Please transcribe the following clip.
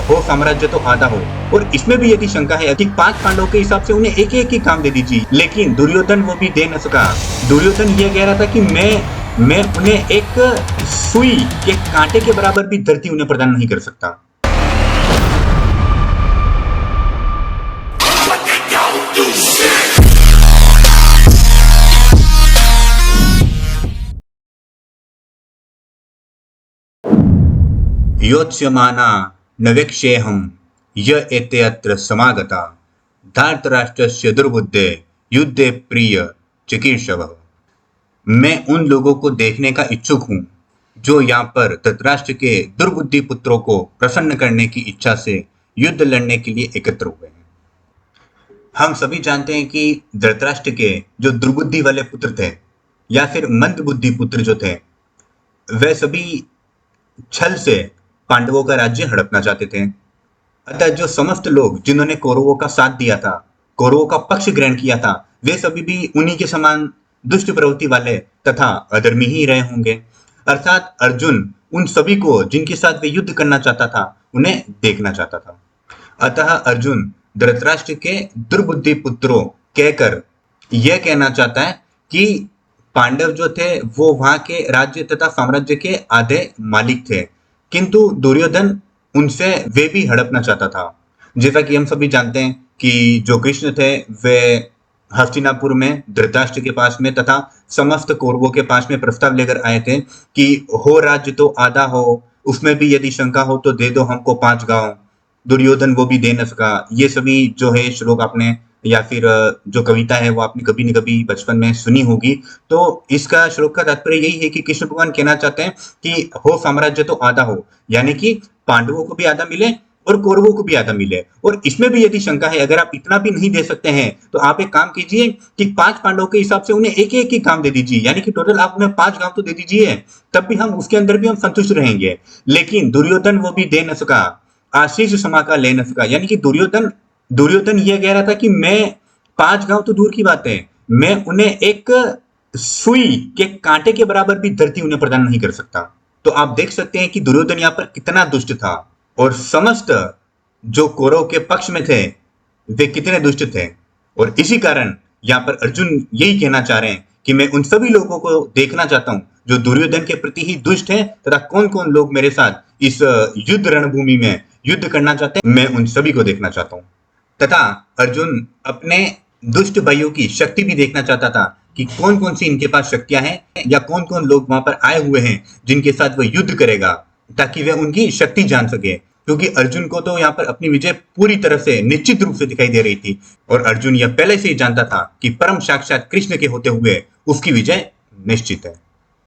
हो साम्राज्य तो आधा हो। और इसमें भी यदि शंका है कि 5 पांडवों के हिसाब से उन्हें एक एक ही काम दे दीजिए, लेकिन दुर्योधन वो भी दे न सका। दुर्योधन ये कह रहा था कि मैं उन्हें एक सुई के कांटे के बराबर भी धरती उन्हें प्रदान नहीं कर सकता। योत्स्यमाना नवेक्षेऽहं य एतेऽत्र समागता धार्तराष्ट्रस्य दुर्बुद्धे युद्धे प्रिय चिकीर्षवः। मैं उन लोगों को देखने का इच्छुक हूँ जो यहाँ पर धृतराष्ट्र के दुर्बुद्धि पुत्रों को प्रसन्न करने की इच्छा से युद्ध लड़ने के लिए एकत्र हुए हैं। हम सभी जानते हैं कि धृतराष्ट्र के जो दुर्बुद्धि वाले पुत्र थे या फिर मंदबुद्धि पुत्र जो थे, वे सभी छल से पांडवों का राज्य हड़पना चाहते थे। अतः जो समस्त लोग जिन्होंने कौरवों का साथ दिया था, कौरवों का पक्ष ग्रहण किया था, वे सभी भी उन्हीं के समान दुष्ट प्रवृत्ति वाले तथा अधर्मी ही रहे होंगे। अर्थात अर्जुन उन सभी को जिनके साथ वे युद्ध करना चाहता था, उन्हें देखना चाहता था। अतः अर्जुन धृतराष्ट्र के दुर्बुद्धि पुत्रों कहकर यह कहना चाहता है कि पांडव जो थे वो वहां के राज्य तथा साम्राज्य के आधे मालिक थे, किंतु दुर्योधन उनसे वे भी हड़पना चाहता था। जैसा कि हम सभी जानते हैं कि जो कृष्ण थे वे हस्तिनापुर में धृतराष्ट्र के पास में तथा समस्त कौरवों के पास में प्रस्ताव लेकर आए थे कि हो राज्य तो आधा हो, उसमें भी यदि शंका हो तो दे दो हमको 5 गांव। दुर्योधन वो भी दे न सका। ये सभी जो है श्लोक आपने या फिर जो कविता है वो आपने कभी न कभी बचपन में सुनी होगी। तो इसका श्लोक का तात्पर्य यही है कि कृष्ण भगवान कहना चाहते हैं कि हो साम्राज्य तो आधा हो, यानी कि पांडवों को भी आधा मिले और कौरवों को भी आधा मिले। और इसमें भी यदि शंका है, अगर आप इतना भी नहीं दे सकते हैं तो आप एक काम कीजिए कि 5 पांडवों के हिसाब से उन्हें एक एक ही काम दे दीजिए, यानी कि टोटल आप उन्हें 5 गांव तो दे दीजिए, तब भी हम उसके अंदर भी हम संतुष्ट रहेंगे। लेकिन दुर्योधन वो भी दे न सका, आशीष समा का ले न सका। यानी कि दुर्योधन ये कह रहा था कि मैं 5 गांव तो दूर की बात है, मैं उन्हें एक सुई के कांटे के बराबर भी धरती उन्हें प्रदान नहीं कर सकता। तो आप देख सकते हैं कि दुर्योधन यहाँ पर कितना दुष्ट था और समस्त जो कौरव के पक्ष में थे वे कितने दुष्ट थे। और इसी कारण यहाँ पर अर्जुन यही कहना चाह रहे हैं कि मैं उन सभी लोगों को देखना चाहता हूं जो दुर्योधन के प्रति ही दुष्ट हैं तथा कौन कौन लोग मेरे साथ इस युद्ध रणभूमि में युद्ध करना चाहते हैं, मैं उन सभी को देखना चाहता हूं। तथा अर्जुन अपने दुष्ट भाइयों की शक्ति भी देखना चाहता था कि कौन कौन सी इनके पास शक्तियां हैं या कौन कौन लोग वहां पर आए हुए हैं जिनके साथ वह युद्ध करेगा, ताकि वह उनकी शक्ति जान सके। क्योंकि अर्जुन को तो यहाँ पर अपनी विजय पूरी तरह से निश्चित रूप से दिखाई दे रही थी और अर्जुन यह पहले से ही जानता था कि परम साक्षात कृष्ण के होते हुए उसकी विजय निश्चित है।